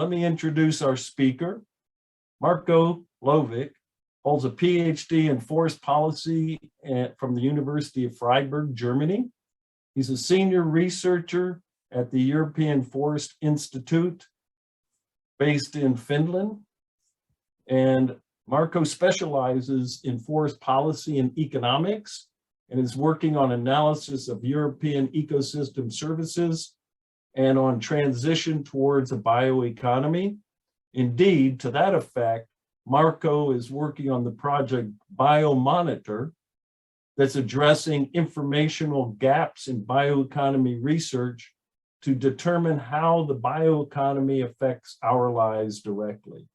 let me introduce our speaker. Marko Lovric holds a PhD in forest policy from the University of Freiburg, Germany. He's a senior researcher at the European Forest Institute based in Finland. And Marko specializes in forest policy and economics and is working on analysis of European ecosystem services and on transition towards a bioeconomy. Indeed, to that effect, Marko is working on the project BioMonitor that's addressing informational gaps in bioeconomy research to determine how the bioeconomy affects our lives directly.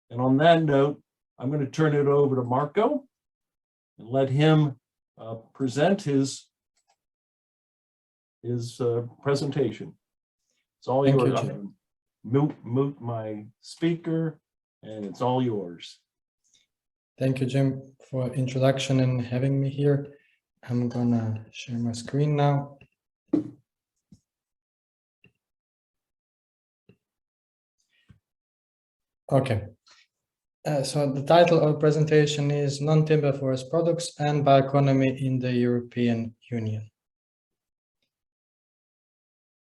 And on that note, I'm going to turn it over to Marko and let him present his presentation. It's all yours. I'm going to mute my speaker, and it's all yours. Thank you, Jim, for introduction and having me here. I'm gonna share my screen now. Okay. So the title of the presentation is Non-Timber Forest Products and Bioeconomy in the European Union.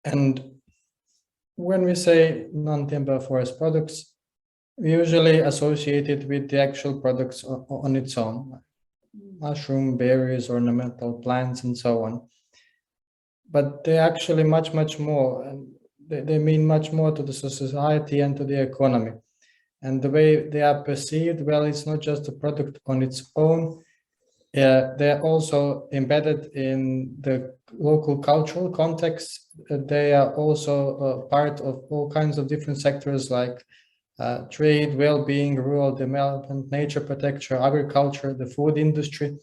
And when we say non-timber forest products, we usually associate it with the actual products on its own, mushroom, berries, ornamental plants, and so on. But they're actually much more, and they mean much more to the society and to the economy. And the way they are perceived, well, it's not just a product on its own. They're also embedded in the local cultural context. They are also part of all kinds of different sectors like trade, well-being, rural development, nature protection, agriculture, the food industry.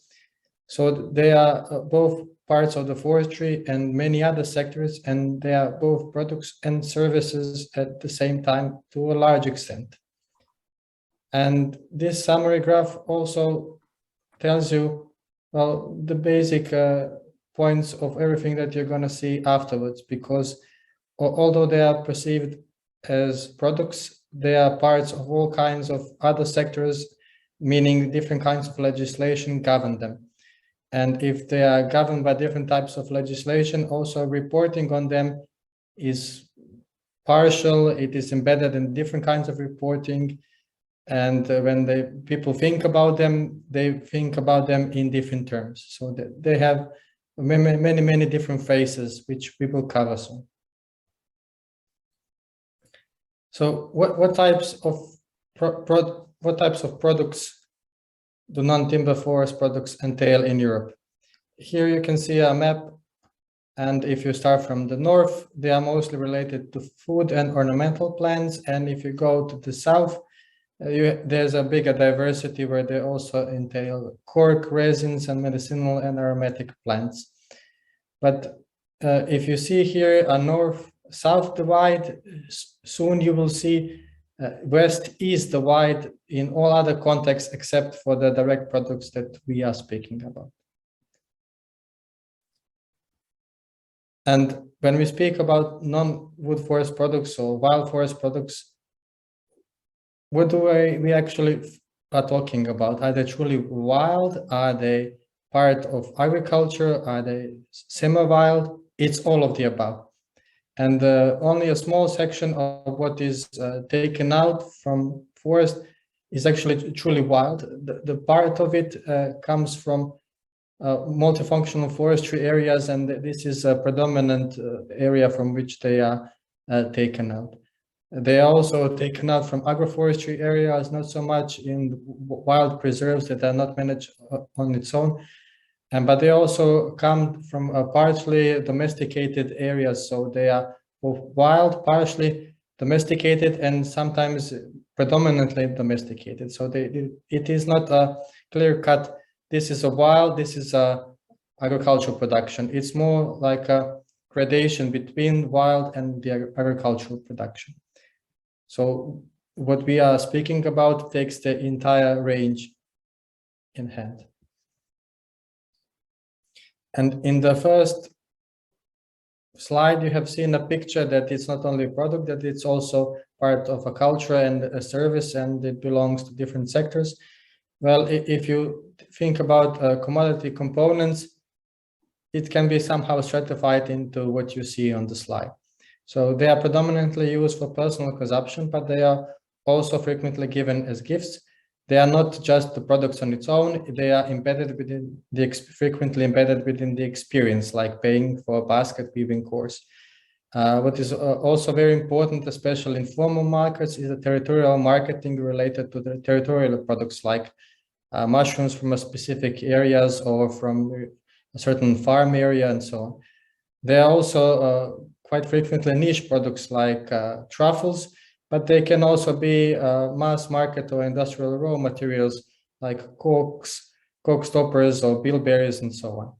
So they are both parts of the forestry and many other sectors, and they are both products and services at the same time to a large extent. And this summary graph also tells you, well, the basic points of everything that you're going to see afterwards, because although they are perceived as products, they are parts of all kinds of other sectors, meaning different kinds of legislation govern them. And if they are governed by different types of legislation, also reporting on them is partial, it is embedded in different kinds of reporting. And when people think about them, they think about them in different terms. So they have many different phases, which we will cover soon. So what types of products do non-timber forest products entail in Europe? Here you can see a map, and if you start from the north, they are mostly related to food and ornamental plants, and if you go to the south, there's a bigger diversity where they also entail cork, resins, and medicinal and aromatic plants. But if you see here a north-south divide, soon you will see west-east divide in all other contexts except for the direct products that we are speaking about. And when we speak about non-wood forest products or wild forest products, what do we actually are talking about? Are they truly wild? Are they part of agriculture? Are they semi-wild? It's all of the above. And only a small section of what is taken out from forest is actually truly wild. The part of it comes from multifunctional forestry areas, and this is a predominant area from which they are taken out. They are also taken out from agroforestry areas, not so much in wild preserves that are not managed on its own. But they also come from partially domesticated areas. So they are both wild, partially domesticated, and sometimes predominantly domesticated. So it is not a clear cut, this is a wild, this is a agricultural production. It's more like a gradation between wild and the agricultural production. So what we are speaking about takes the entire range in hand. And in the first slide, you have seen a picture that it's not only a product, that it's also part of a culture and a service, and it belongs to different sectors. Well, if you think about commodity components, it can be somehow stratified into what you see on the slide. So they are predominantly used for personal consumption, but they are also frequently given as gifts. They are not just the products on its own, they are embedded within frequently embedded within the experience, like paying for a basket weaving course. What is also very important, especially in formal markets, is the territorial marketing related to the territorial products, like mushrooms from a specific areas or from a certain farm area and so on. There are also quite frequently niche products like truffles, but they can also be mass market or industrial raw materials like cork stoppers or bilberries and so on.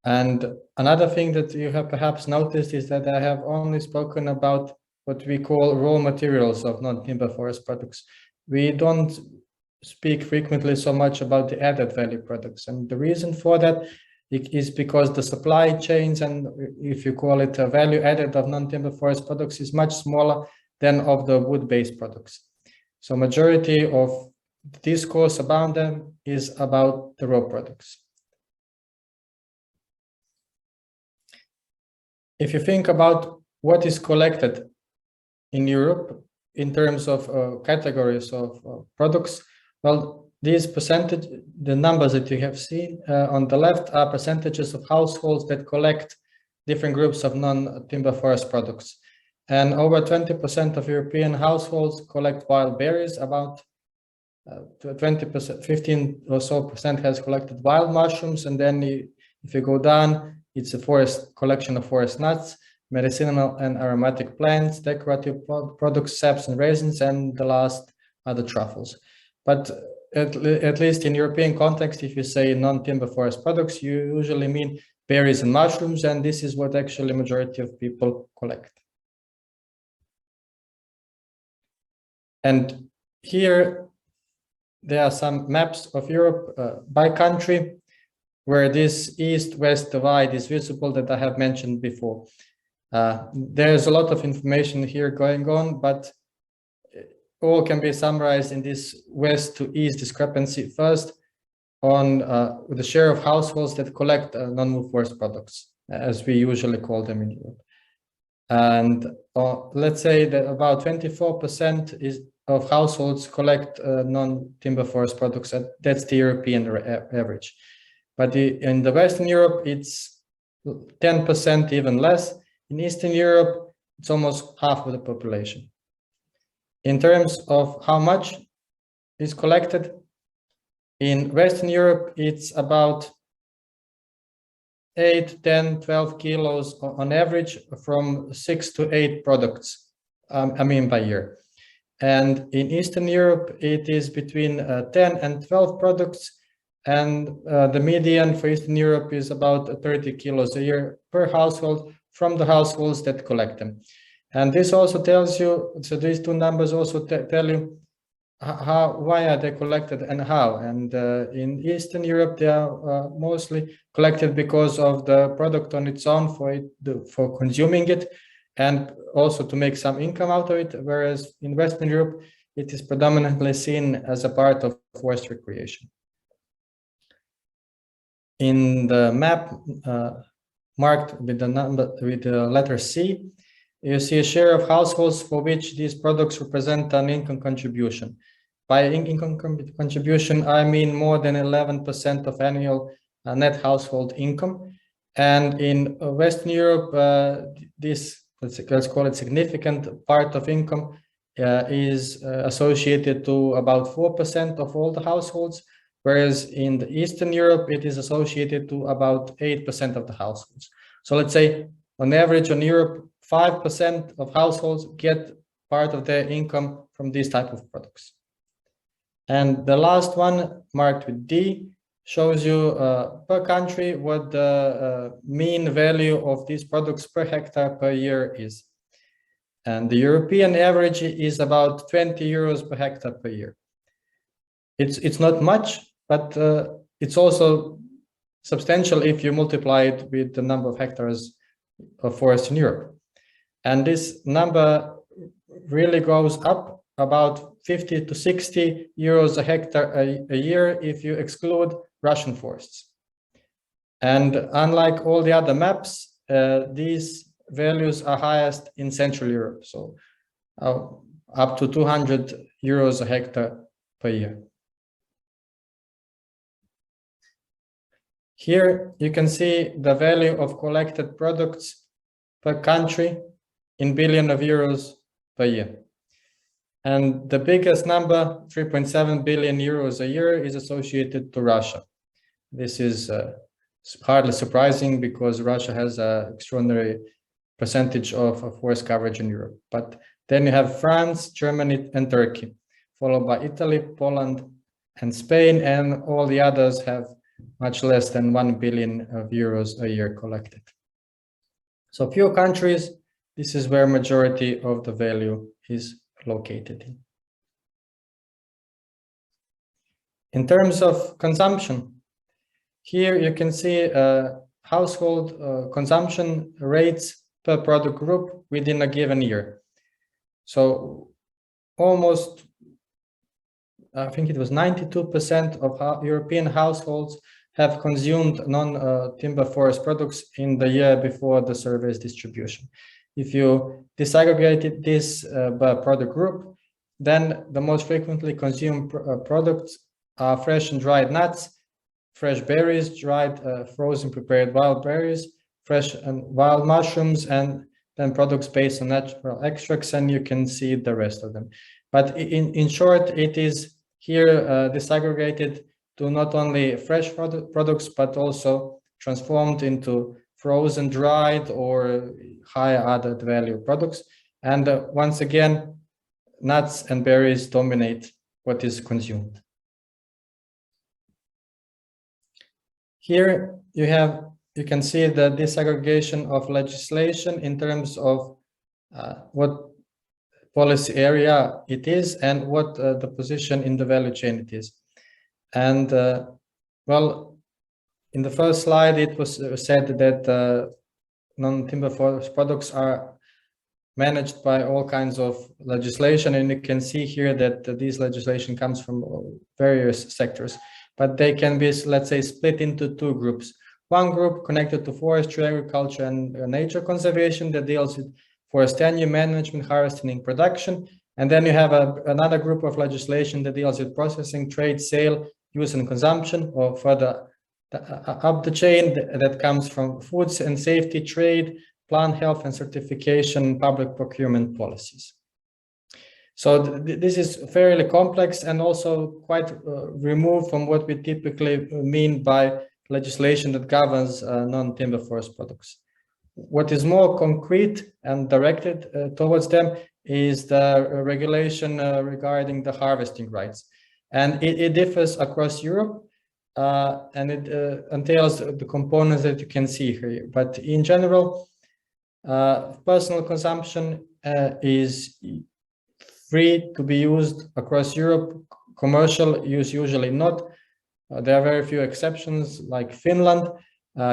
And another thing that you have perhaps noticed is that I have only spoken about what we call raw materials of non-timber forest products. We don't speak frequently so much about the added value products. And the reason for that is because the supply chains, and if you call it a value added of non-timber forest products, is much smaller than of the wood-based products. So majority of the discourse about them is about the raw products. If you think about what is collected in Europe in terms of categories of products, well, these percentage, the numbers that you have seen on the left are percentages of households that collect different groups of non-timber forest products. And over 20% of European households collect wild berries, about 20%, 15 or so percent has collected wild mushrooms. And then if you go down, it's a forest collection of forest nuts, medicinal and aromatic plants, decorative products, saps and raisins, and the last are the truffles. But at least in European context, if you say non-timber forest products, you usually mean berries and mushrooms, and this is what actually majority of people collect. And here there are some maps of Europe by country, where this east-west divide is visible that I have mentioned before. There's a lot of information here going on, but all can be summarized in this west to east discrepancy. First, on the share of households that collect non-wood forest products, as we usually call them in Europe. And let's say that about 24% of households collect non-timber forest products. That's the European average. But in the Western Europe, it's 10%, even less. In Eastern Europe, it's almost half of the population. In terms of how much is collected, in Western Europe, it's about 8, 10, 12 kilos on average from 6 to 8 products, by year. And in Eastern Europe, it is between 10 and 12 products. And the median for Eastern Europe is about 30 kilos a year per household from the households that collect them. And this also tells you, so these two numbers also tell you why are they collected and how. And in Eastern Europe, they are mostly collected because of the product on its own for consuming it, and also to make some income out of it. Whereas in Western Europe, it is predominantly seen as a part of forest recreation. In the map marked with the letter C, you see a share of households for which these products represent an income contribution. By income contribution, I mean more than 11% of annual net household income. And in Western Europe, this, let's call it significant part of income is associated to about 4% of all the households, whereas in the Eastern Europe, it is associated to about 8% of the households. So let's say on average on Europe, 5% of households get part of their income from these type of products. And the last one, marked with D, shows you per country what the mean value of these products per hectare per year is. And the European average is about 20 euros per hectare per year. It's not much, but it's also substantial if you multiply it with the number of hectares of forest in Europe. And this number really goes up about 50 to 60 euros a hectare a year if you exclude Russian forests. And unlike all the other maps, these values are highest in Central Europe, so up to 200 euros a hectare per year. Here you can see the value of collected products per country in billion of euros per year. And the biggest number, 3.7 billion euros a year, is associated to Russia. This is hardly surprising because Russia has an extraordinary percentage of forest coverage in Europe. But then you have France, Germany, and Turkey, followed by Italy, Poland, and Spain, and all the others have much less than 1 billion of euros a year collected. So few countries, this is where majority of the value is located in. In terms of consumption, here you can see household consumption rates per product group within a given year. So almost, I think it was 92% of European households have consumed non-timber forest products in the year before the survey's distribution. If you disaggregate this by product group, then the most frequently consumed products are fresh and dried nuts, fresh berries, dried, frozen, prepared wild berries, fresh and wild mushrooms, and then products based on natural extracts, and you can see the rest of them. But in short, it is here disaggregated to not only fresh products, but also transformed into frozen, dried, or high added value products. And once again, nuts and berries dominate what is consumed. Here you can see the disaggregation of legislation in terms of what policy area it is and what the position in the value chain it is. And well, in the first slide, it was said that non-timber forest products are managed by all kinds of legislation, and you can see here that this legislation comes from various sectors, but they can be, let's say, split into two groups. One group connected to forestry, agriculture, and nature conservation that deals with forest tenure management, harvesting, and production. And then you have another group of legislation that deals with processing, trade, sale, use, and consumption, or further up the chain that comes from foods and safety, trade, plant health and certification, public procurement policies. So this is fairly complex and also quite removed from what we typically mean by legislation that governs non-timber forest products. What is more concrete and directed towards them is the regulation regarding the harvesting rights. And it differs across Europe, and it entails the components that you can see here. But in general, personal consumption is free to be used across Europe. Commercial use usually not. There are very few exceptions, like Finland.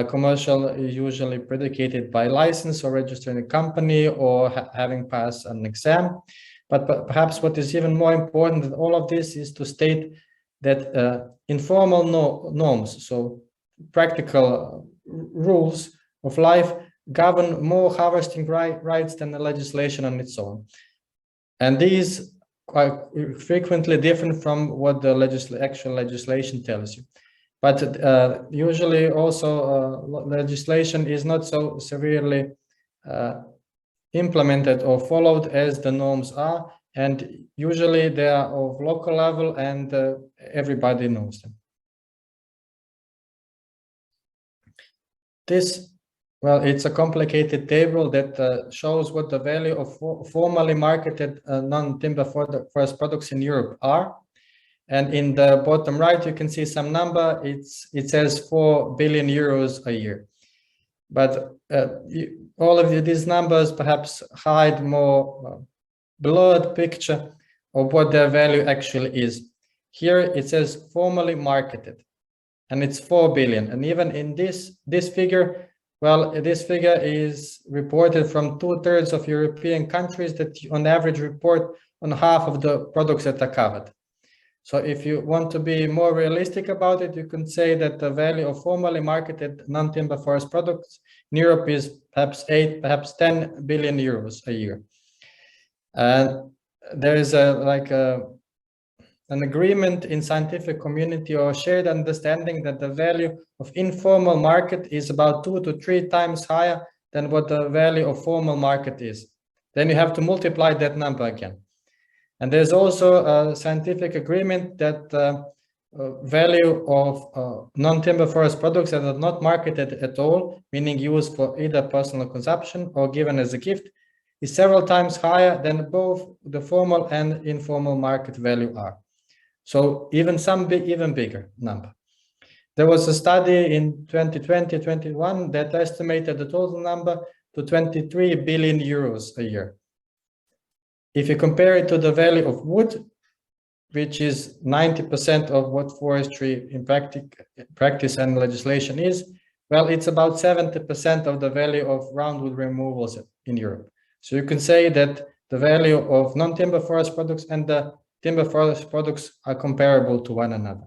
Commercial is usually predicated by license or registering a company or having passed an exam. But perhaps what is even more important than all of this is to state that informal norms, so practical rules of life, govern more harvesting rights than the legislation on its own. And these quite frequently different from what the actual legislation tells you. But usually also legislation is not so severely implemented or followed as the norms are, and usually they are of local level and everybody knows them. This, well, it's a complicated table that shows what the value of formally marketed non-timber forest products in Europe are. And in the bottom right, you can see some number. It says 4 billion euros a year. But all of these numbers perhaps hide more blurred picture of what their value actually is. Here it says formally marketed, and it's 4 billion. And even in this figure, Well, this figure is reported from 2/3 of European countries that on average report on half of the products that are covered. So if you want to be more realistic about it, you can say that the value of formally marketed non-timber forest products in Europe is perhaps 8, perhaps 10 billion euros a year. And there is an agreement in scientific community or shared understanding that the value of informal market is about 2 to 3 times higher than what the value of formal market is. Then you have to multiply that number again. And there's also a scientific agreement that value of non-timber forest products that are not marketed at all, meaning used for either personal consumption or given as a gift, is several times higher than both the formal and informal market value are. So even bigger number. There was a study in 2020-21 that estimated the total number to 23 billion euros a year. If you compare it to the value of wood, which is 90% of what forestry in practice and legislation is, well, it's about 70% of the value of roundwood removals in Europe. So you can say that the value of non-timber forest products and the timber forest products are comparable to one another.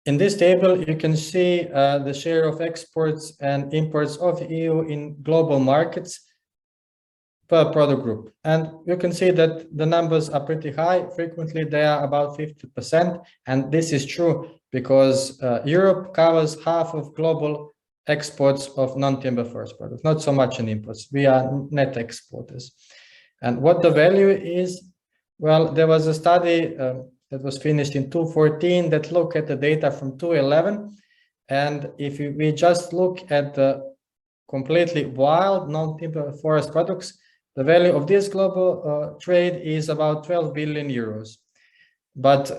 In this table, you can see the share of exports and imports of the EU in global markets per product group. And you can see that the numbers are pretty high. Frequently, they are about 50%. And this is true because Europe covers half of global exports of non-timber forest products, not so much in imports. We are net exporters. And what the value is, well, there was a study that was finished in 2014 that looked at the data from 2011. And if we just look at the completely wild non-timber forest products, the value of this global trade is about 12 billion euros. But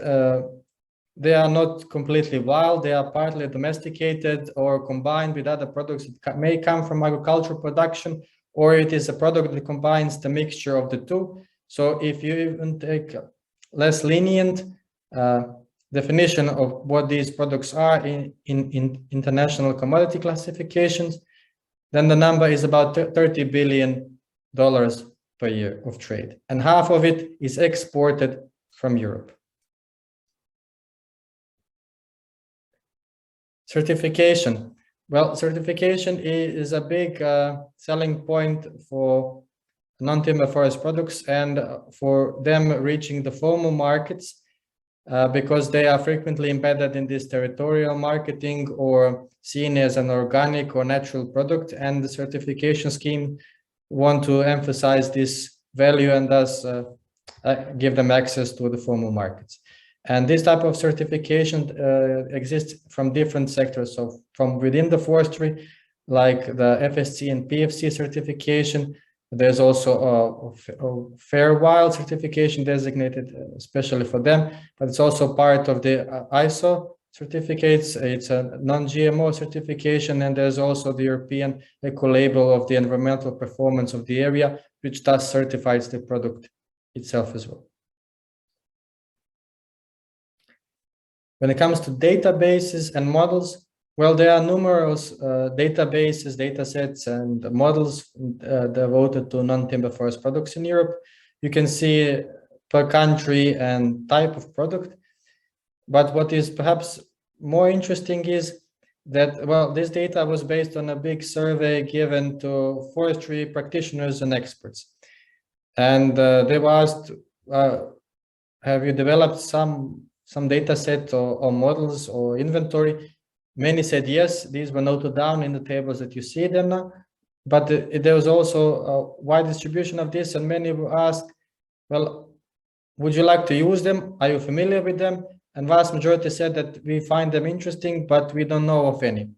they are not completely wild. They are partly domesticated or combined with other products that may come from agricultural production, or it is a product that combines the mixture of the two. So if you even take less lenient definition of what these products are in international commodity classifications, then the number is about $30 billion per year of trade. And half of it is exported from Europe. Certification. Well, certification is a big selling point for non-timber forest products and for them reaching the formal markets because they are frequently embedded in this territorial marketing or seen as an organic or natural product, and the certification scheme want to emphasize this value and thus give them access to the formal markets. And this type of certification exists from different sectors. So from within the forestry, like the FSC and PFC certification, there's also a fair wild certification designated especially for them, but it's also part of the ISO certificates. It's a non-GMO certification, and there's also the European eco-label of the environmental performance of the area, which thus certifies the product itself as well. When it comes to databases and models, well, there are numerous databases, data sets, and models devoted to non-timber forest products in Europe. You can see per country and type of product. But what is perhaps more interesting is that, well, this data was based on a big survey given to forestry practitioners and experts. And they were asked, have you developed some data set or models or inventory? Many said yes. These were noted down in the tables that you see them now. But there was also a wide distribution of this, and many were asked, well, would you like to use them? Are you familiar with them? And vast majority said that we find them interesting, but we don't know of any.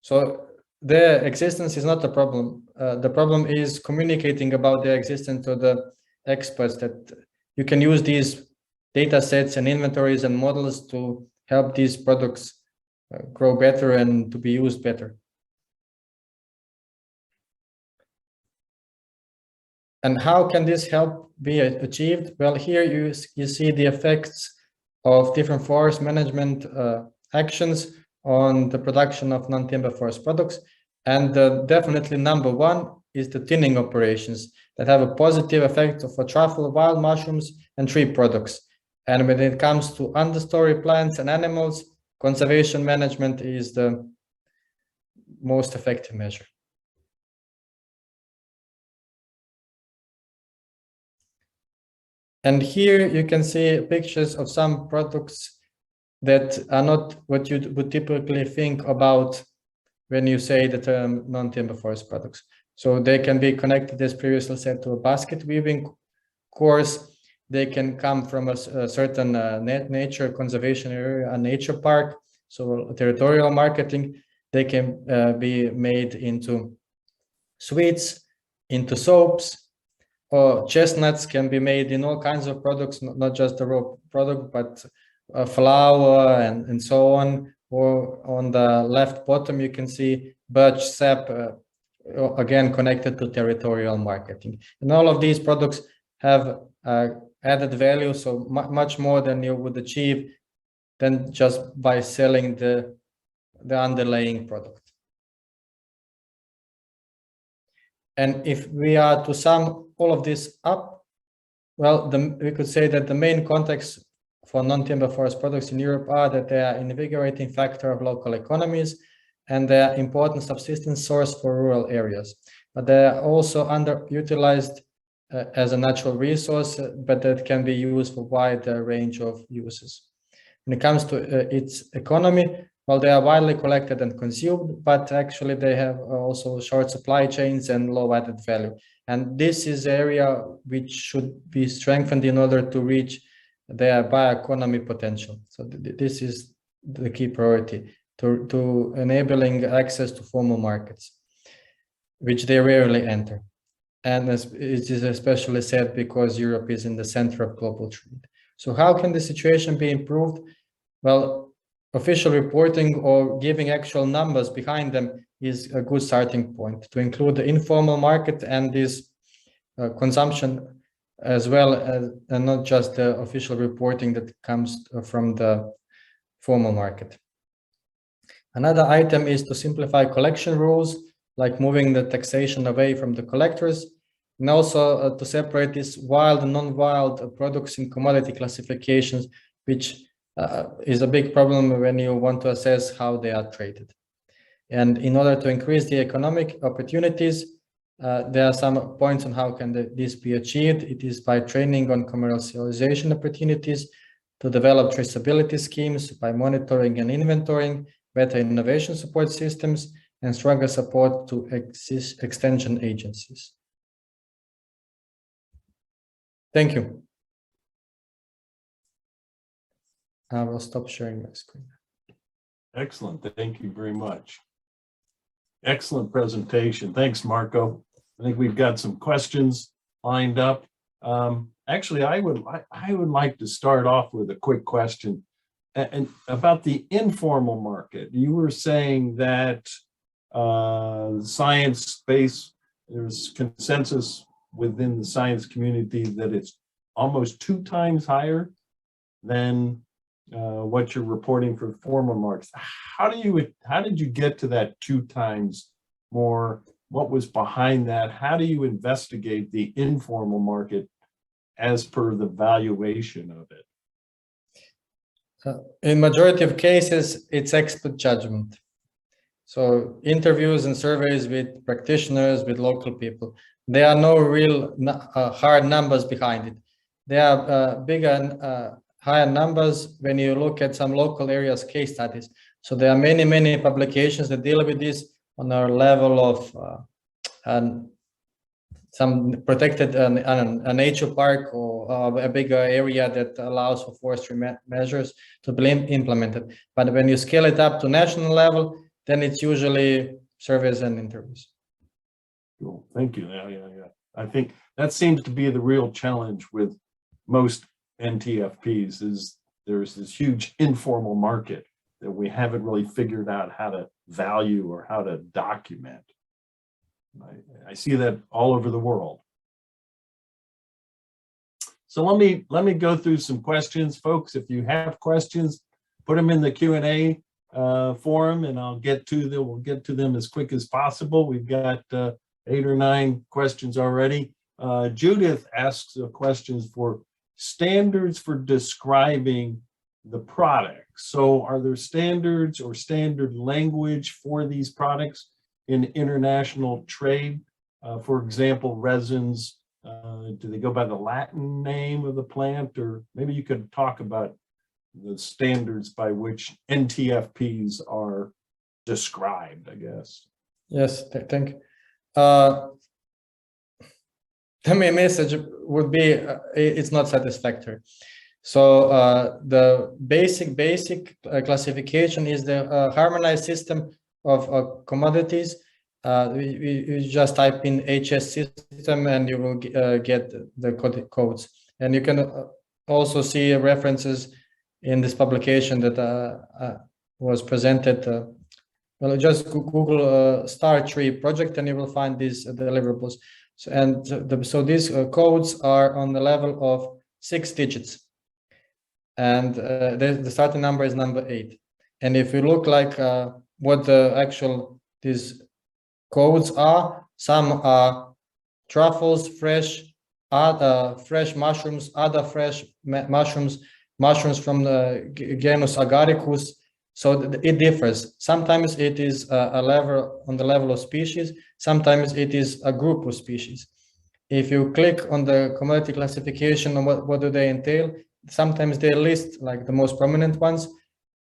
So their existence is not a problem. The problem is communicating about their existence to the experts, that you can use these data sets and inventories and models to help these products grow better and to be used better. And how can this help be achieved? Well, here you see the effects of different forest management actions on the production of non-timber forest products. And definitely number one is the thinning operations that have a positive effect for truffle, wild mushrooms, and tree products. And when it comes to understory plants and animals, conservation management is the most effective measure. And here you can see pictures of some products that are not what you would typically think about when you say the term non-timber forest products. So they can be connected, as previously said, to a basket weaving course. They can come from a certain nature conservation area, a nature park, so territorial marketing. They can be made into sweets, into soaps, or chestnuts can be made in all kinds of products, not just the raw product, but flour and so on. Or on the left bottom, you can see birch sap, again connected to territorial marketing. And all of these products have added value, so much more than you would achieve than just by selling the underlying product. And if we are to sum all of this up, well, we could say that the main context for non-timber forest products in Europe are that they are an invigorating factor of local economies and they are important subsistence source for rural areas. But they are also underutilized as a natural resource, but that can be used for a wide range of uses. When it comes to its economy, well, they are widely collected and consumed, but actually they have also short supply chains and low added value. And this is an area which should be strengthened in order to reach their bioeconomy potential. So this is the key priority, to enabling access to formal markets, which they rarely enter. And it is especially said because Europe is in the center of global trade. So how can the situation be improved? Well, official reporting or giving actual numbers behind them is a good starting point to include the informal market and this consumption as well as, and not just the official reporting that comes from the formal market. Another item is to simplify collection rules, like moving the taxation away from the collectors, and also to separate these wild and non-wild products in commodity classifications, which is a big problem when you want to assess how they are traded. And in order to increase the economic opportunities, there are some points on how can this be achieved. It is by training on commercialization opportunities, to develop traceability schemes, by monitoring and inventorying, better innovation support systems, and stronger support to extension agencies. Thank you. I will stop sharing my screen. Excellent. Thank you very much. Excellent presentation. Thanks, Marko. I think we've got some questions lined up. Actually, I would like to start off with a quick question and about the informal market. You were saying that science space, there's consensus within the science community that it's almost 2 times higher than what you're reporting for formal markets. How did you get to that 2 times more? What was behind that? How do you investigate the informal market as per the valuation of it? In majority of cases, it's expert judgment. So interviews and surveys with practitioners, with local people, there are no real hard numbers behind it. There are bigger higher numbers when you look at some local areas case studies. So there are many publications that deal with this on a level of some protected a nature park or a bigger area that allows for forestry measures to be implemented. But when you scale it up to national level, then it's usually surveys and interviews. Cool. Thank you. Yeah. I think that seems to be the real challenge with most NTFPs is there's this huge informal market that we haven't really figured out how to value or how to document. I see that all over the world. So let me go through some questions, folks. If you have questions, put them in the Q&A forum, and we'll get to them as quick as possible. We've got 8 or 9 questions already. Judith asks questions for standards for describing the product. So are there standards or standard language for these products in international trade? For example, resins, do they go by the Latin name of the plant? Or maybe you could talk about the standards by which NTFPs are described, I guess. Yes, thank you. The main message would be it's not satisfactory. So the basic classification is the harmonized system of commodities. You just type in HS system and you will get the codes. And you can also see references in this publication that was presented. Well, just Google Star Tree project and you will find these deliverables. So these codes are on the level of 6 digits. And the starting number is number 8. And if you look like what the actual these codes are, some are truffles, fresh mushrooms, other fresh mushrooms from the genus Agaricus. So it differs. Sometimes it is a level on the level of species. Sometimes it is a group of species. If you click on the commodity classification, what do they entail? Sometimes they list like the most prominent ones,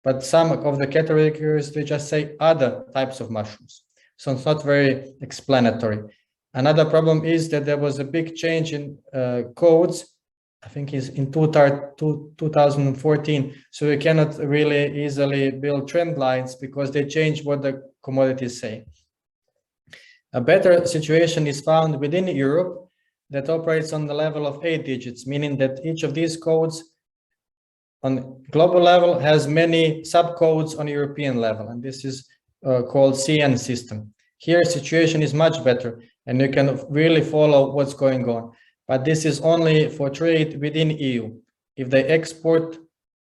but some of the categories, they just say other types of mushrooms. So it's not very explanatory. Another problem is that there was a big change in codes, I think is in 2014. So you cannot really easily build trend lines because they change what the commodities say. A better situation is found within Europe that operates on the level of 8 digits, meaning that each of these codes on global level has many subcodes on European level, and this is called CN system. Here, situation is much better, and you can really follow what's going on. But this is only for trade within EU. If they export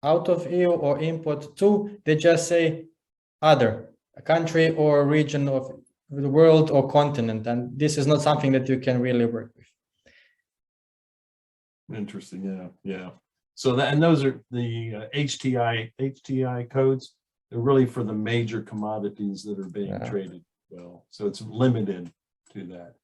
out of EU or import to, they just say other, a country or region of the world or continent, and this is not something that you can really work with. Interesting, yeah. So and those are the HTI codes. They're really for the major commodities that are being traded. Well, so it's limited to that.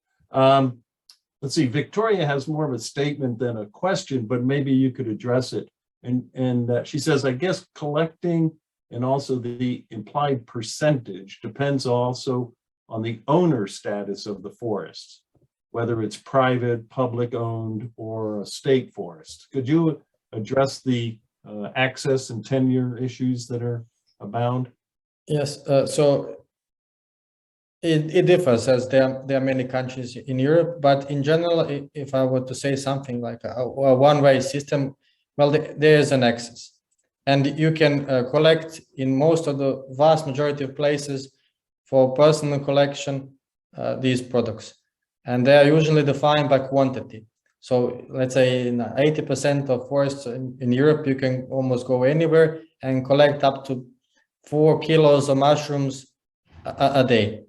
Let's see, Victoria has more of a statement than a question, but maybe you could address it. And she says, I guess collecting and also the implied percentage depends also on the owner status of the forest, whether it's private, public owned, or a state forest. Could you address the access and tenure issues that are abound? Yes, so it differs as there are many countries in Europe, but in general, if I were to say something like a one-way system, well, there is an access. And you can collect in most of the vast majority of places for personal collection these products. And they are usually defined by quantity. So let's say in 80% of forests in Europe, you can almost go anywhere and collect up to 4 kilos of mushrooms a day.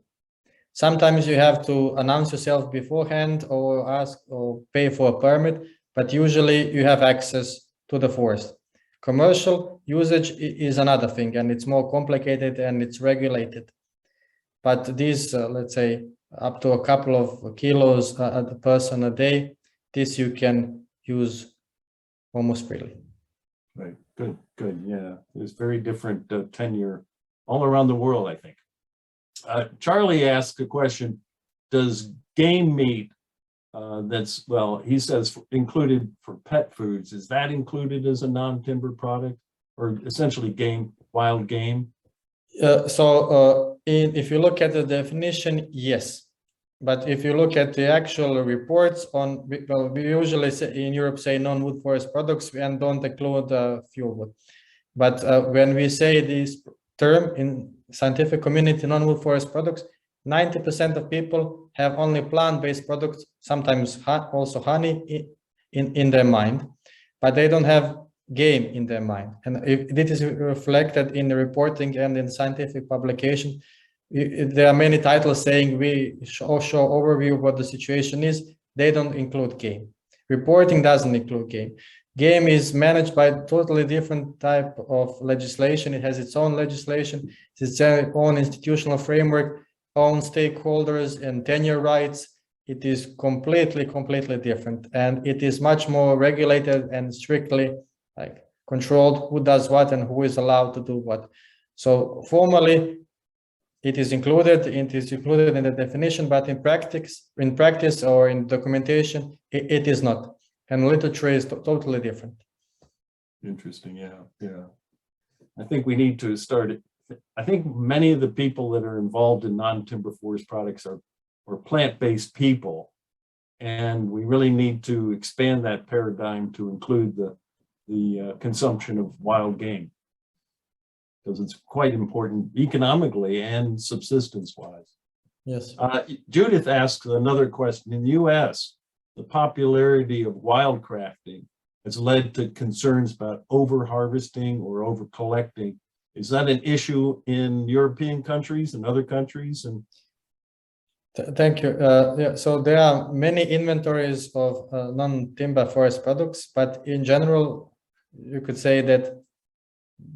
Sometimes you have to announce yourself beforehand or ask or pay for a permit, but usually you have access to the forest. Commercial usage is another thing, and it's more complicated and it's regulated. But these, let's say, up to a couple of kilos a person a day, this you can use almost freely. Right, good, yeah. There's very different tenure all around the world, I think. Charlie asked a question, does game meat that's, well, he says included for pet foods, is that included as a non-timber product or essentially wild game? If you look at the definition, yes. But if you look at the actual reports on, well, we usually say, in Europe say non-wood forest products and don't include fuel wood. But when we say this term in scientific community, non-wood forest products, 90% of people have only plant-based products, sometimes also honey in their mind, but they don't have game in their mind. And if this is reflected in the reporting and in scientific publication, there are many titles saying we show overview of what the situation is. They don't include game. Reporting doesn't include game. Game is managed by a totally different type of legislation. It has its own legislation, its own institutional framework, own stakeholders and tenure rights. It is completely different, and it is much more regulated and strictly like controlled who does what and who is allowed to do what. So formally, it is included in the definition, but in practice or in documentation, it is not. And literature is totally different. Interesting. Yeah. I think we need to start it. I think many of the people that are involved in non-timber forest products are plant-based people, and we really need to expand that paradigm to include the consumption of wild game, because it's quite important economically and subsistence-wise. Yes. Judith asks another question. In the U.S., the popularity of wildcrafting has led to concerns about over-harvesting or over-collecting. Is that an issue in European countries and other countries? And thank you. Yeah, so there are many inventories of non-timber forest products, but in general, you could say that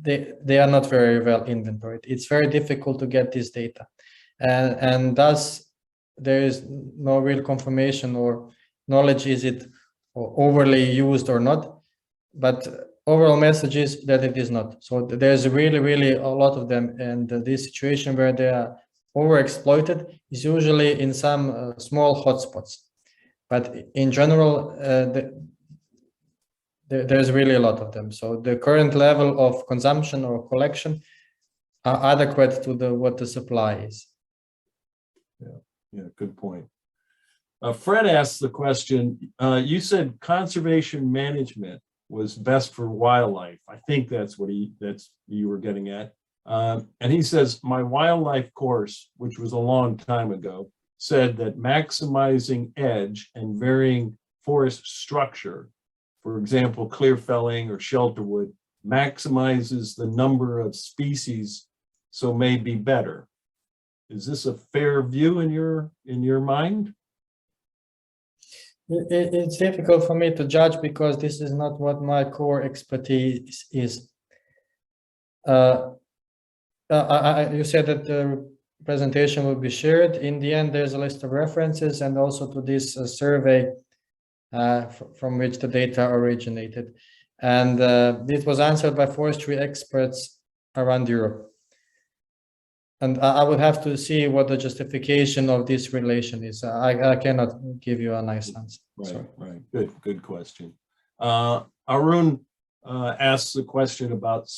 they are not very well inventoried. It's very difficult to get this data, and thus there is no real confirmation or knowledge is it overly used or not. But overall message is that it is not. So there's really a lot of them, and this situation where they are overexploited is usually in some small hotspots. But in general, there's really a lot of them. So the current level of consumption or collection are adequate to what the supply is. Yeah, good point. Fred asked the question, you said conservation management was best for wildlife. I think that's what you were getting at. And he says, my wildlife course, which was a long time ago, said that maximizing edge and varying forest structure, for example, clear felling or shelter wood, maximizes the number of species, so may be better. Is this a fair view in your mind? It's difficult for me to judge because this is not what my core expertise is. You said that the presentation will be shared. In the end, there's a list of references and also to this survey from which the data originated. And it was answered by forestry experts around Europe. And I would have to see what the justification of this relation is. I cannot give you a nice answer. Right. Good question. Arun asks the question about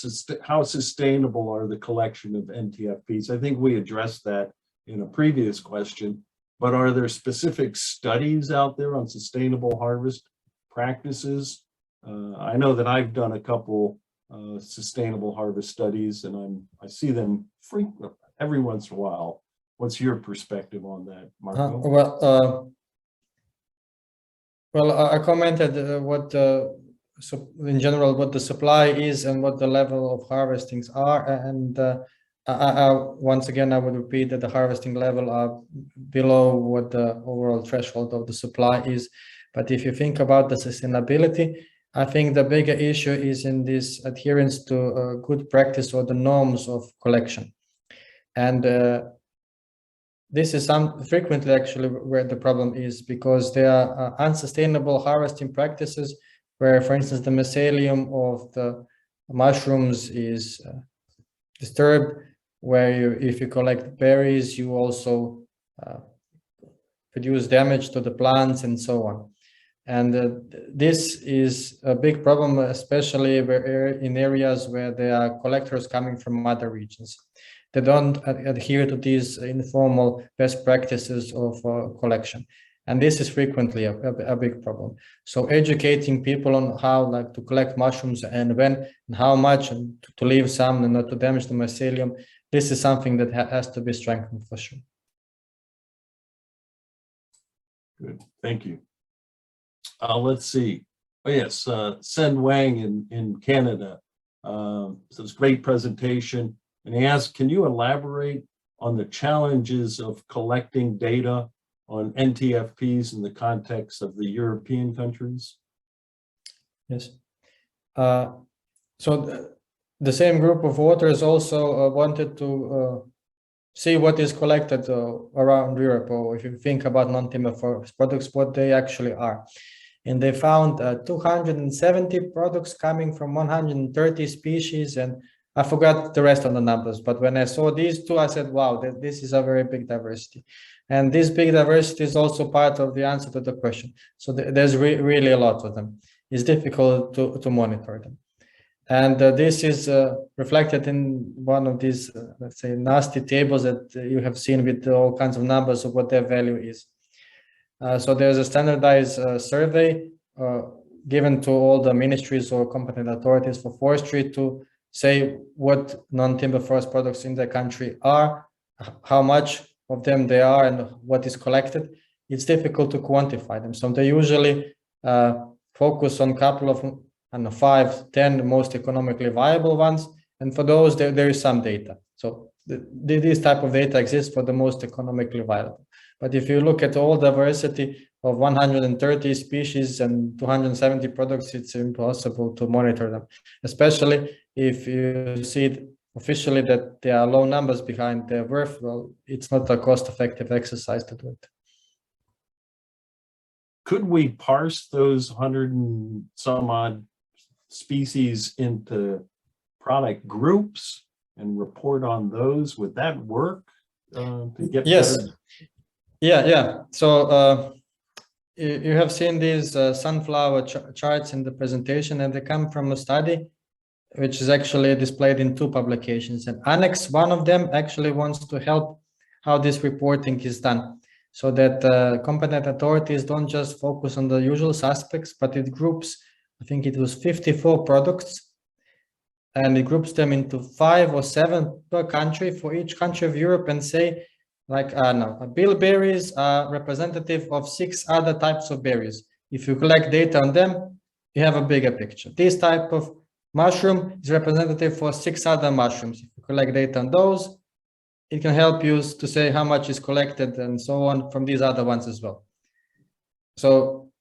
how sustainable are the collection of NTFPs. I think we addressed that in a previous question, but are there specific studies out there on sustainable harvest practices? I know that I've done a couple sustainable harvest studies, and I see them frequently. Every once in a while. What's your perspective on that, Marko? I commented so in general what the supply is and what the level of harvestings are, and once again I would repeat that the harvesting level are below what the overall threshold of the supply is. But if you think about the sustainability, I think the bigger issue is in this adherence to good practice or the norms of collection. And this is frequently actually where the problem is, because there are unsustainable harvesting practices where, for instance, the mycelium of the mushrooms is disturbed, where if you collect berries, you also produce damage to the plants and so on. And this is a big problem, especially in areas where there are collectors coming from other regions. They don't adhere to these informal best practices of collection. And this is frequently a big problem. So educating people on how to collect mushrooms and when and how much, and to leave some and not to damage the mycelium, this is something that has to be strengthened for sure. Good, thank you. Let's see. Oh, yes, Sen Wang in Canada. So it's a great presentation. And he asked, can you elaborate on the challenges of collecting data on NTFPs in the context of the European countries? Yes. So the same group of authors also wanted to see what is collected around Europe, or if you think about non-timber forest products, what they actually are. And they found 270 products coming from 130 species, and I forgot the rest of the numbers, but when I saw these two, I said, wow, this is a very big diversity. And this big diversity is also part of the answer to the question. So there's really a lot of them. It's difficult to monitor them. And this is reflected in one of these, let's say, nasty tables that you have seen with all kinds of numbers of what their value is. So there's a standardized survey given to all the ministries or competent authorities for forestry to say what non-timber forest products in the country are, how much of them they are, and what is collected. It's difficult to quantify them. So they usually focus on a couple of, I don't know, 5, 10 most economically viable ones. And for those, there is some data. So this type of data exists for the most economically viable. But if you look at all diversity of 130 species and 270 products, it's impossible to monitor them, especially if you see officially that there are low numbers behind their worth. Well, it's not a cost-effective exercise to do it. Could we parse those 100 and some odd species into product groups and report on those? Would that work to get yes better? Yeah. So you have seen these sunflower charts in the presentation, and they come from a study which is actually displayed in 2 publications. And Annex, one of them, actually wants to help how this reporting is done, so that competent authorities don't just focus on the usual suspects, but it groups, I think it was 54 products, and it groups them into 5 or 7 per country for each country of Europe, and say, like, bilberries are representative of 6 other types of berries. If you collect data on them, you have a bigger picture. This type of mushroom is representative for 6 other mushrooms. If you collect data on those, it can help you to say how much is collected and so on from these other ones as well. So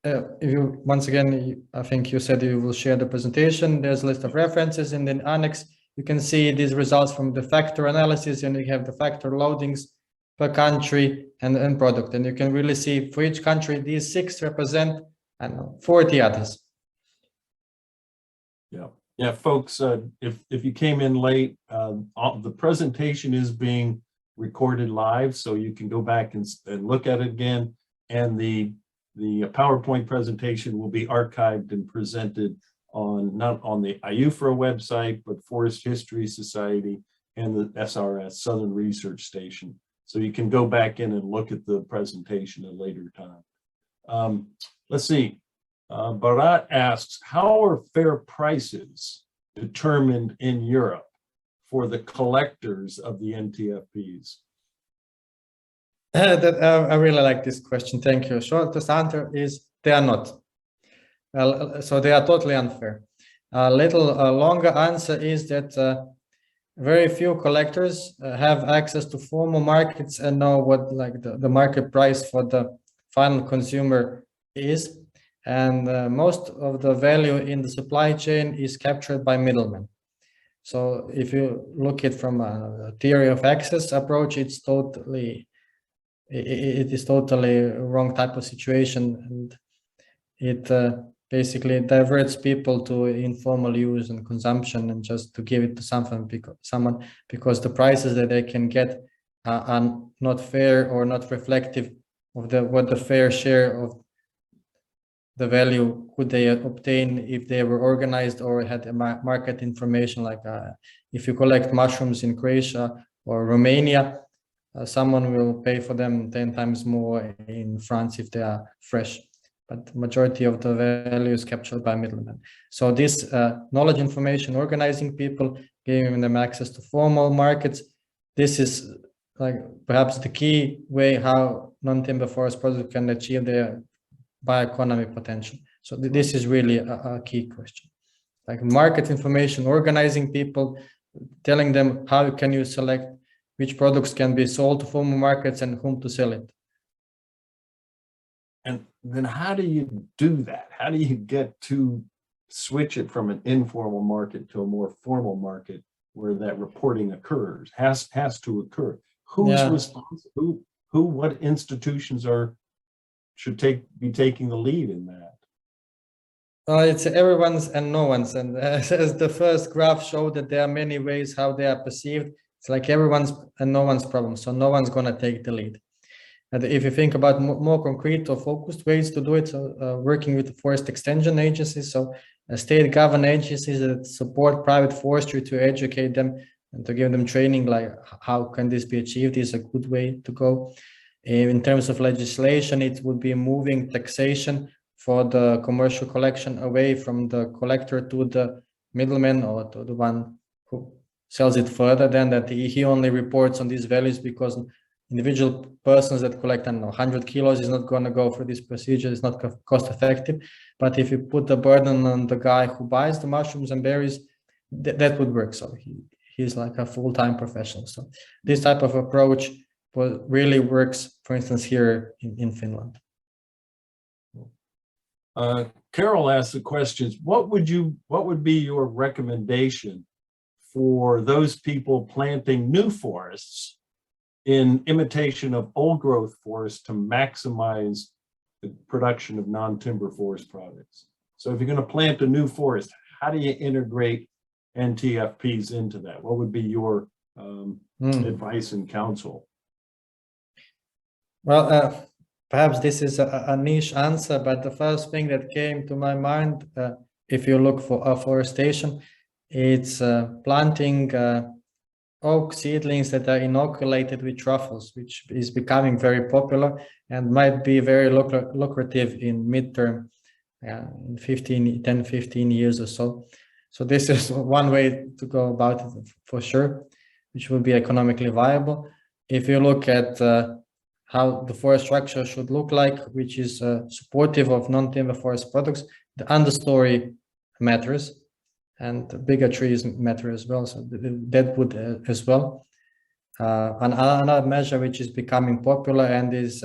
if you, once again, I think you said you will share the presentation. There's a list of references in the annex. You can see these results from the factor analysis, and you have the factor loadings per country and product. And you can really see for each country, these 6 represent, I don't know, 40 others. Yeah, folks, if you came in late, the presentation is being recorded live, so you can go back and look at it again. And the PowerPoint presentation will be archived and presented on, not on the IUFRA website, but Forest History Society and the SRS, Southern Research Station. So you can go back in and look at the presentation at a later time. Let's see. Bharat asks, how are fair prices determined in Europe for the collectors of the NTFPs? I really like this question. Thank you. Shortest answer is they are not. So they are totally unfair. A little longer answer is that very few collectors have access to formal markets and know what, like, the market price for the final consumer is. And most of the value in the supply chain is captured by middlemen. So if you look at it from a theory of access approach, it is totally wrong type of situation, and it basically diverts people to informal use and consumption, and just to give it to someone because the prices that they can get are not fair or not reflective of what the fair share of the value could they obtain if they were organized or had a market information. Like if you collect mushrooms in Croatia or Romania, someone will pay for them 10 times more in France if they are fresh. But the majority of the value is captured by middlemen. So this knowledge information, organizing people, giving them access to formal markets, this is like perhaps the key way how non-timber forest products can achieve their bioeconomy potential. So this is really a key question. Like market information, organizing people, telling them how can you select which products can be sold to formal markets and whom to sell it. And then how do you do that? How do you get to switch it from an informal market to a more formal market where that reporting occurs, has to occur? Who's responsible? What institutions should be taking the lead in that? It's everyone's and no one's. And as the first graph showed, that there are many ways how they are perceived. It's like everyone's and no one's problem. So no one's going to take the lead. And if you think about more concrete or focused ways to do it, so working with forest extension agencies, so state government agencies that support private forestry to educate them and to give them training, like how can this be achieved, is a good way to go. In terms of legislation, it would be moving taxation for the commercial collection away from the collector to the middleman or to the one who sells it further, then that he only reports on these values, because individual persons that collect, I don't know, 100 kilos is not going to go for this procedure. It's not cost effective. But if you put the burden on the guy who buys the mushrooms and berries, that would work. So he's like a full-time professional. So this type of approach really works, for instance, here in Finland. Carol asked the questions. What would be your recommendation for those people planting new forests in imitation of old growth forests to maximize the production of non-timber forest products? So if you're going to plant a new forest, how do you integrate NTFPs into that? What would be your advice and counsel? Well, perhaps this is a niche answer, but the first thing that came to my mind, if you look for afforestation, it's planting oak seedlings that are inoculated with truffles, which is becoming very popular and might be very lucrative in midterm, in 10-15 years or so. So this is one way to go about it for sure, which will be economically viable. If you look at how the forest structure should look like, which is supportive of non-timber forest products, the understory matters. And bigger trees matter as well, so that would as well. Another measure which is becoming popular and is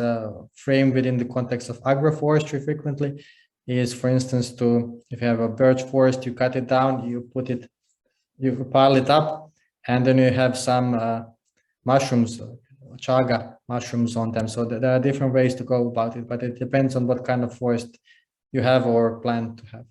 framed within the context of agroforestry frequently is, for instance, if you have a birch forest, you cut it down, you pile it up, and then you have some mushrooms, chaga mushrooms on them. So there are different ways to go about it, but it depends on what kind of forest you have or plan to have.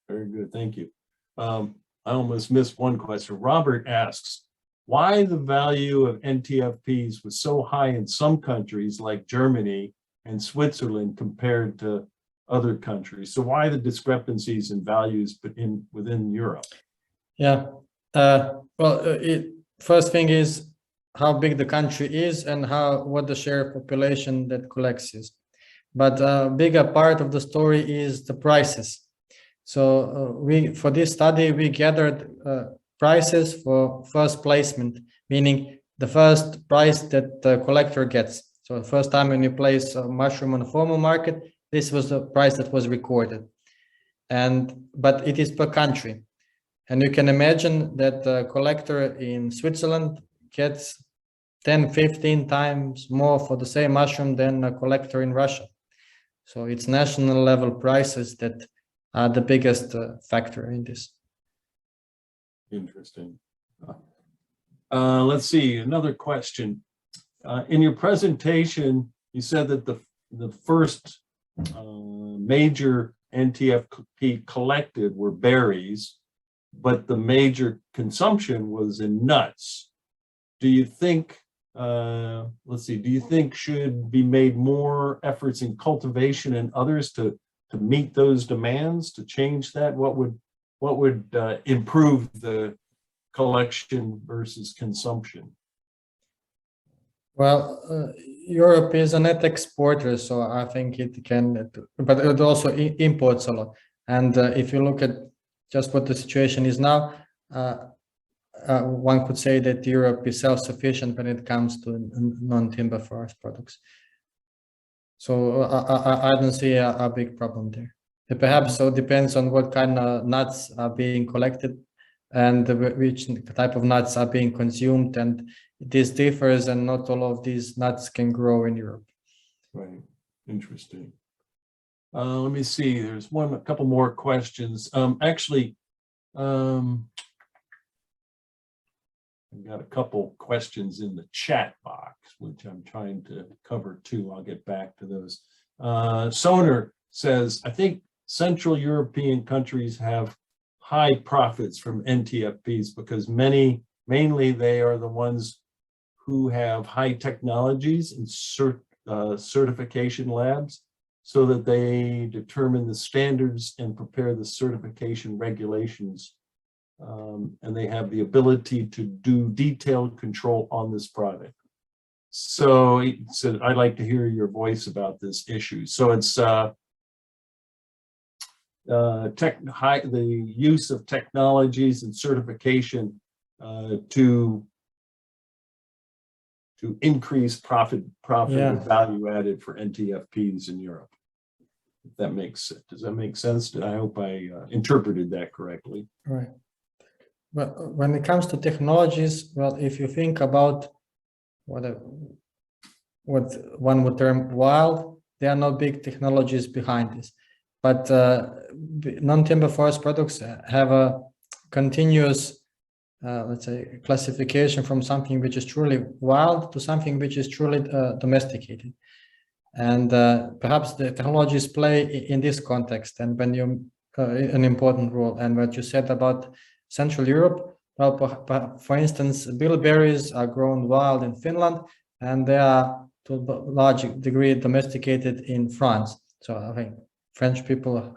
Very good, thank you. I almost missed one question. Robert asks, why the value of NTFPs was so high in some countries like Germany and Switzerland compared to other countries? So why the discrepancies in values within Europe? Yeah, first thing is how big the country is and what the share of population that collects is. But a bigger part of the story is the prices. So for this study, we gathered prices for first placement, meaning the first price that the collector gets. So the first time when you place a mushroom on a formal market, this was the price that was recorded. But it is per country. And you can imagine that the collector in Switzerland gets 10-15 times more for the same mushroom than a collector in Russia. So it's national level prices that are the biggest factor in this. Interesting. Let's see, another question. In your presentation, you said that the first major NTFP collected were berries, but the major consumption was in nuts. Do you think, do you think should be made more efforts in cultivation and others to meet those demands, to change that? What would improve the collection versus consumption? Well, Europe is a net exporter, so I think it can, but it also imports a lot. And if you look at just what the situation is now, one could say that Europe is self-sufficient when it comes to non-timber forest products. So I don't see a big problem there. It perhaps so depends on what kind of nuts are being collected and which type of nuts are being consumed, and this differs, and not all of these nuts can grow in Europe. Right, interesting. Let me see, there's a couple more questions. I've got a couple questions in the chat box, which I'm trying to cover too. I'll get back to those. Soner says, I think Central European countries have high profits from NTFPs because mainly they are the ones who have high technologies and certification labs, so that they determine the standards and prepare the certification regulations. And they have the ability to do detailed control on this product. So he said, I'd like to hear your voice about this issue. So it's the use of technologies and certification to increase profit and value added for NTFPs in Europe. If that makes sense. Does that make sense? I hope I interpreted that correctly. Right. But when it comes to technologies, well, if you think about what one would term wild, there are no big technologies behind this. But non-timber forest products have a continuous, let's say, classification from something which is truly wild to something which is truly domesticated. And perhaps the technologies play in this context, and when you an important role. And what you said about Central Europe, well, for instance, bilberries are grown wild in Finland, and they are to a large degree domesticated in France. So I think French people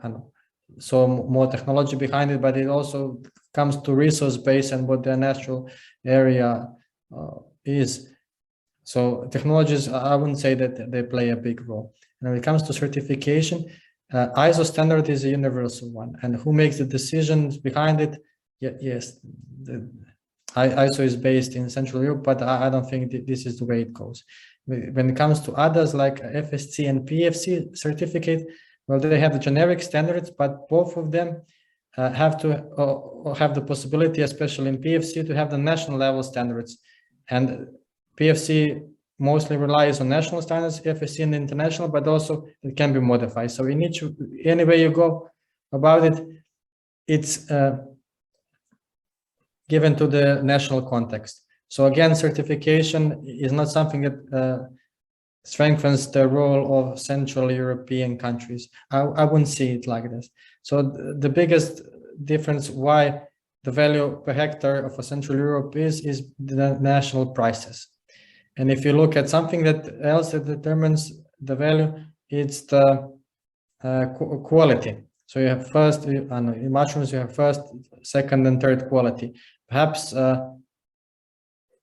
saw more technology behind it, but it also comes to resource base and what their natural area is. So technologies, I wouldn't say that they play a big role. And when it comes to certification, ISO standard is a universal one, and who makes the decisions behind it? Yes, ISO is based in Central Europe, but I don't think this is the way it goes. When it comes to others like FSC and PFC certificate, well, they have the generic standards, but both of them have to have the possibility, especially in PFC, to have the national level standards. And PFC mostly relies on national standards, FSC and international, but also it can be modified. So in each, any way you go about it, it's given to the national context. So again, certification is not something that strengthens the role of Central European countries. I wouldn't see it like this. So the biggest difference why the value per hectare of a Central Europe is the national prices. And if you look at something else that determines the value, it's the quality. So you have first, in mushrooms, you have first, second, and third quality. Perhaps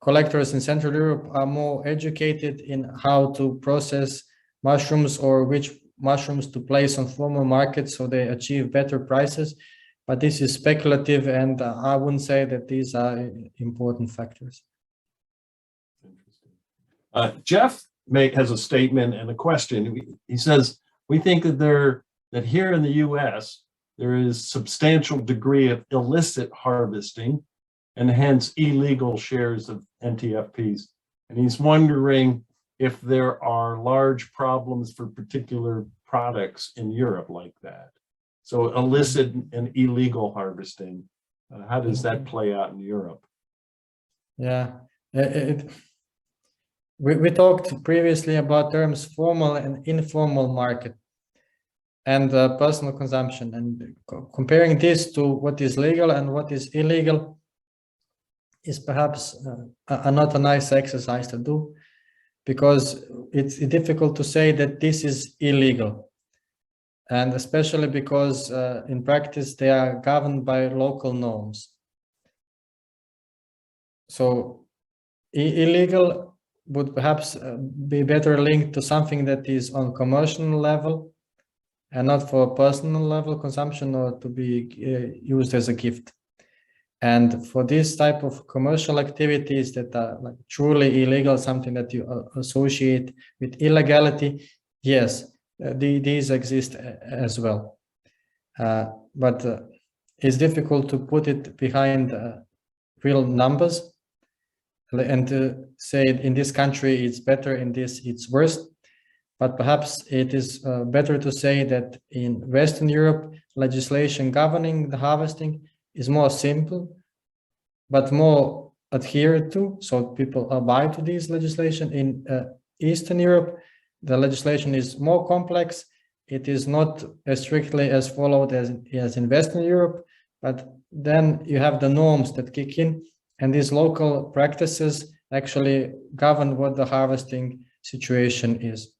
collectors in Central Europe are more educated in how to process mushrooms or which mushrooms to place on formal markets so they achieve better prices. But this is speculative, and I wouldn't say that these are important factors. Interesting. Jeff has a statement and a question. He says, we think that here in the US, there is substantial degree of illicit harvesting and hence illegal shares of NTFPs. And he's wondering if there are large problems for particular products in Europe like that. So illicit and illegal harvesting, how does that play out in Europe? Yeah, we talked previously about terms formal and informal market and personal consumption, and comparing this to what is legal and what is illegal is perhaps not a nice exercise to do, because it's difficult to say that this is illegal. And especially because in practice, they are governed by local norms. So illegal would perhaps be better linked to something that is on commercial level and not for personal level consumption or to be used as a gift. And for this type of commercial activities that are like truly illegal, something that you associate with illegality, yes, these exist as well. But it's difficult to put it behind real numbers and to say in this country it's better, in this it's worse. But perhaps it is better to say that in Western Europe, legislation governing the harvesting is more simple, but more adhered to, so people abide to this legislation. In Eastern Europe, the legislation is more complex. It is not as strictly as followed as in Western Europe, but then you have the norms that kick in, and these local practices actually govern what the harvesting situation is.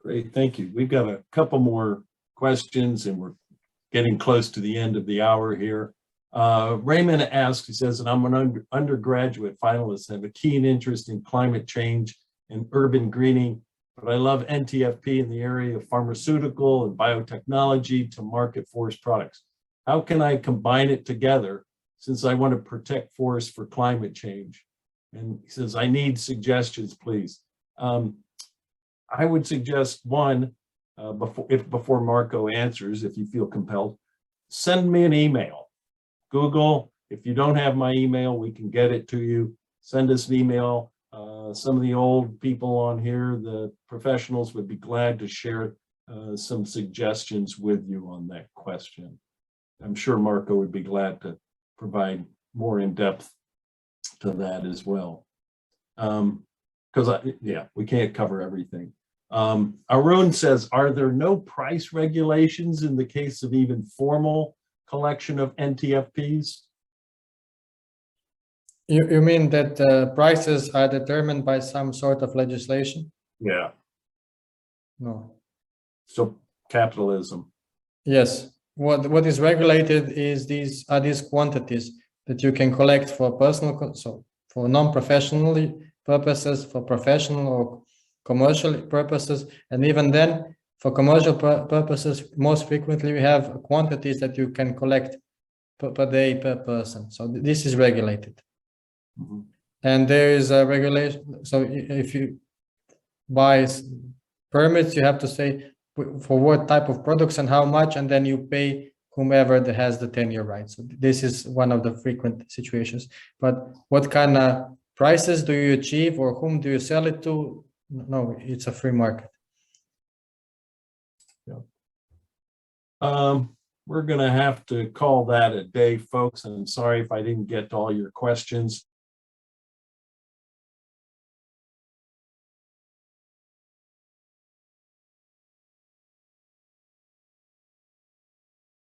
Great, thank you. We've got a couple more questions and we're getting close to the end of the hour here. Raymond asks, he says, and I'm an undergraduate finalist, I have a keen interest in climate change and urban greening, but I love NTFP in the area of pharmaceutical and biotechnology to market forest products. How can I combine it together since I want to protect forests for climate change? And he says, I need suggestions, please. I would suggest one, before Marko answers, if you feel compelled, send me an email. Google, if you don't have my email, we can get it to you. Send us an email. Some of the old people on here, the professionals, would be glad to share some suggestions with you on that question. I'm sure Marko would be glad to provide more in-depth to that as well. Because we can't cover everything. Arun says, are there no price regulations in the case of even formal collection of NTFPs? You mean that prices are determined by some sort of legislation? Yeah. No. So capitalism. Yes. What is regulated is these quantities that you can collect for personal, so for non-professional purposes, for professional or commercial purposes, and even then for commercial purposes, most frequently we have quantities that you can collect per day per person. So this is regulated. Mm-hmm. And there is a regulation. So if you buy permits, you have to say for what type of products and how much, and then you pay whomever that has the tenure right. So this is one of the frequent situations. But what kind of prices do you achieve, or whom do you sell it to? No, it's a free market. Yeah. We're going to have to call that a day, folks. I'm sorry if I didn't get to all your questions.